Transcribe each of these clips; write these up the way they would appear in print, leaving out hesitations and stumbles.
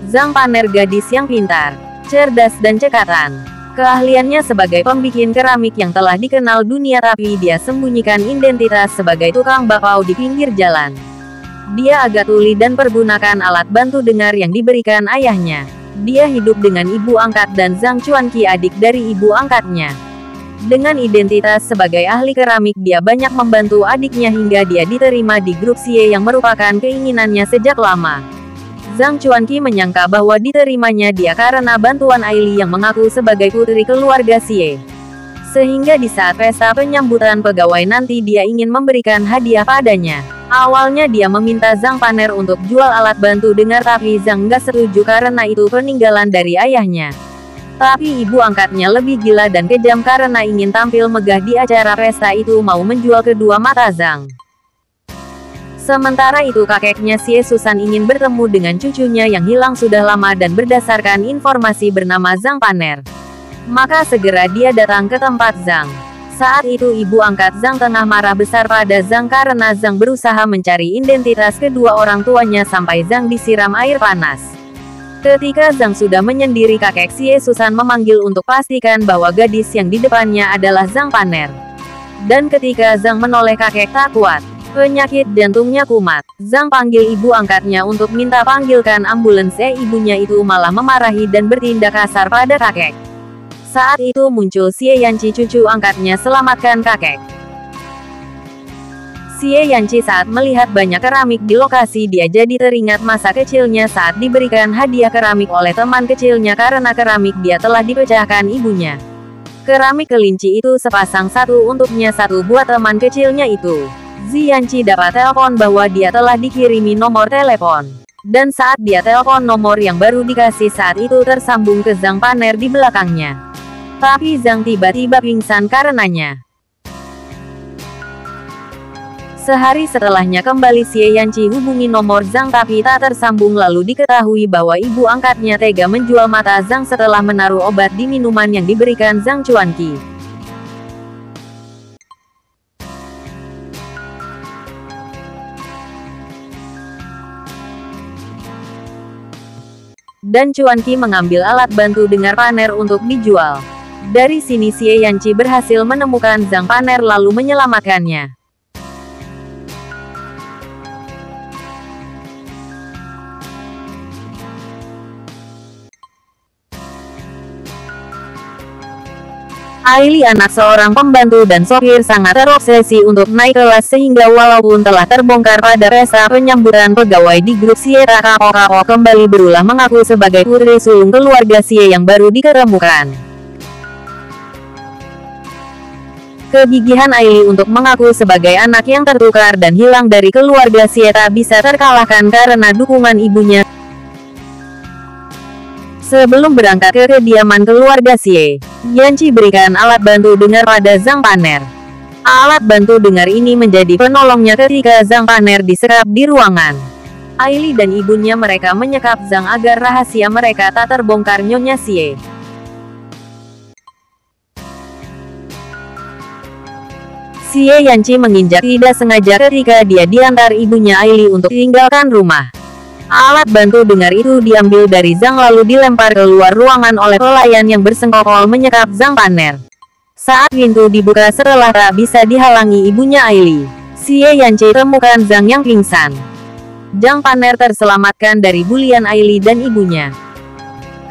Zhang Paner gadis yang pintar, cerdas dan cekatan. Keahliannya sebagai pembikin keramik yang telah dikenal dunia, tapi dia sembunyikan identitas sebagai tukang bakpao di pinggir jalan. Dia agak tuli dan pergunakan alat bantu dengar yang diberikan ayahnya. Dia hidup dengan ibu angkat dan Zhang Chuanqi, adik dari ibu angkatnya. Dengan identitas sebagai ahli keramik, dia banyak membantu adiknya hingga dia diterima di grup Xie yang merupakan keinginannya sejak lama. Zhang Chuanqi menyangka bahwa diterimanya dia karena bantuan Aili yang mengaku sebagai putri keluarga Xie. Sehingga di saat pesta penyambutan pegawai nanti dia ingin memberikan hadiah padanya. Awalnya dia meminta Zhang Paner untuk jual alat bantu dengar, tapi Zhang nggak setuju karena itu peninggalan dari ayahnya. Tapi ibu angkatnya lebih gila dan kejam karena ingin tampil megah di acara pesta itu, mau menjual kedua mata Zhang. Sementara itu kakeknya Xie Susan ingin bertemu dengan cucunya yang hilang sudah lama dan berdasarkan informasi bernama Zhang Paner. Maka segera dia datang ke tempat Zhang. Saat itu ibu angkat Zhang tengah marah besar pada Zhang karena Zhang berusaha mencari identitas kedua orang tuanya sampai Zhang disiram air panas. Ketika Zhang sudah menyendiri, kakek Xie Susan memanggil untuk pastikan bahwa gadis yang di depannya adalah Zhang Paner. Dan ketika Zhang menoleh, kakek tak kuat. Penyakit jantungnya kumat. Zhang panggil ibu angkatnya untuk minta panggilkan ambulans. Ibunya itu malah memarahi dan bertindak kasar pada kakek. Saat itu muncul Xie Yanqi, cucu angkatnya, selamatkan kakek. Xie Yanqi saat melihat banyak keramik di lokasi, dia jadi teringat masa kecilnya saat diberikan hadiah keramik oleh teman kecilnya karena keramik dia telah dipecahkan ibunya. Keramik kelinci itu sepasang, satu untuknya, satu buat teman kecilnya itu. Yanqi dapat telepon bahwa dia telah dikirimi nomor telepon. Dan saat dia telepon, nomor yang baru dikasih saat itu tersambung ke Zhang Paner di belakangnya. Tapi Zhang tiba-tiba pingsan karenanya. Sehari setelahnya kembali Xie Yanqi hubungi nomor Zhang tapi tak tersambung, lalu diketahui bahwa ibu angkatnya tega menjual mata Zhang setelah menaruh obat di minuman yang diberikan Zhang Chuanqi. Dan Chuanqi mengambil alat bantu dengar Paner untuk dijual. Dari sini Xie Yanqi berhasil menemukan Zhang Paner lalu menyelamatkannya. Aili, anak seorang pembantu dan sopir, sangat terobsesi untuk naik kelas sehingga walaupun telah terbongkar pada pesta penyambutan pegawai di grup Xie, Kako kembali berulah mengaku sebagai putri sulung keluarga Xie yang baru diketemukan. Kegigihan Aili untuk mengaku sebagai anak yang tertukar dan hilang dari keluarga Xie tak bisa terkalahkan karena dukungan ibunya. Sebelum berangkat ke kediaman keluarga Xie, Yanqi berikan alat bantu dengar pada Zhang Paner. Alat bantu dengar ini menjadi penolongnya ketika Zhang Paner disekap di ruangan. Aili dan ibunya mereka menyekap Zhang agar rahasia mereka tak terbongkar. Nyonya Xie. Xie Yanqi menginjak tidak sengaja ketika dia diantar ibunya Aili untuk tinggalkan rumah. Alat bantu dengar itu diambil dari Zhang lalu dilempar keluar ruangan oleh pelayan yang bersengkokol menyekap Zhang Paner. Saat pintu dibuka setelah tak bisa dihalangi ibunya Aili, Xie Yanqi temukan Zhang yang pingsan. Zhang Paner terselamatkan dari bulian Aili dan ibunya.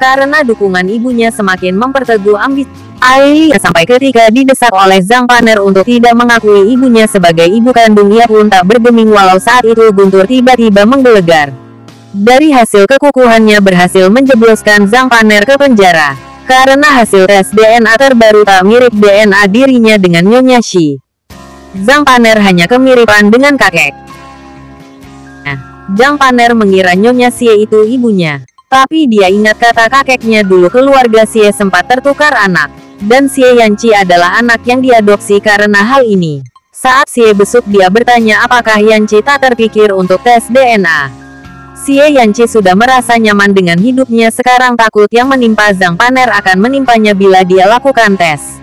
Karena dukungan ibunya semakin memperteguh ambisi Aili sampai ketika didesak oleh Zhang Paner untuk tidak mengakui ibunya sebagai ibu kandung, ia pun tak bergeming walau saat itu guntur tiba-tiba menggelegar. Dari hasil kekukuhannya berhasil menjebloskan Zhang Paner ke penjara. Karena hasil tes DNA terbaru tak mirip DNA dirinya dengan Nyonya Xi. Zhang Paner hanya kemiripan dengan kakek. Zhang Paner mengira Nyonya Xie itu ibunya. Tapi dia ingat kata kakeknya dulu keluarga Xie sempat tertukar anak. Dan Xie Yanqi adalah anak yang diadopsi karena hal ini. Saat Xie besuk dia bertanya apakah Yanqi tak terpikir untuk tes DNA. Xie Yanqi sudah merasa nyaman dengan hidupnya, sekarang takut yang menimpa Zhang Paner akan menimpanya bila dia lakukan tes.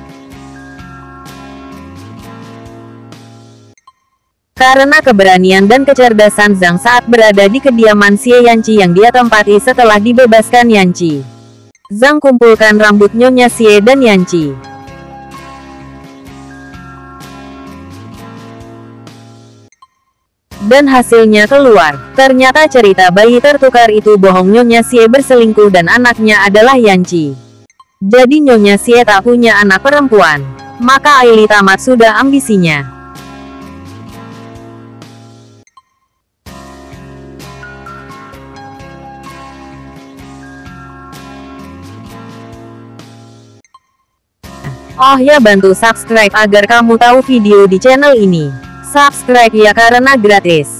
Karena keberanian dan kecerdasan Zhang saat berada di kediaman Xie Yanqi yang dia tempati setelah dibebaskan Yanqi, Zhang kumpulkan rambut Nyonya Xie dan Yanqi. Dan hasilnya keluar. Ternyata cerita bayi tertukar itu bohong. Nyonya Xie berselingkuh dan anaknya adalah Yanqi. Jadi Nyonya Xie tak punya anak perempuan. Maka Aili tamat sudah ambisinya. Oh ya, bantu subscribe agar kamu tahu video di channel ini. Subscribe ya karena gratis.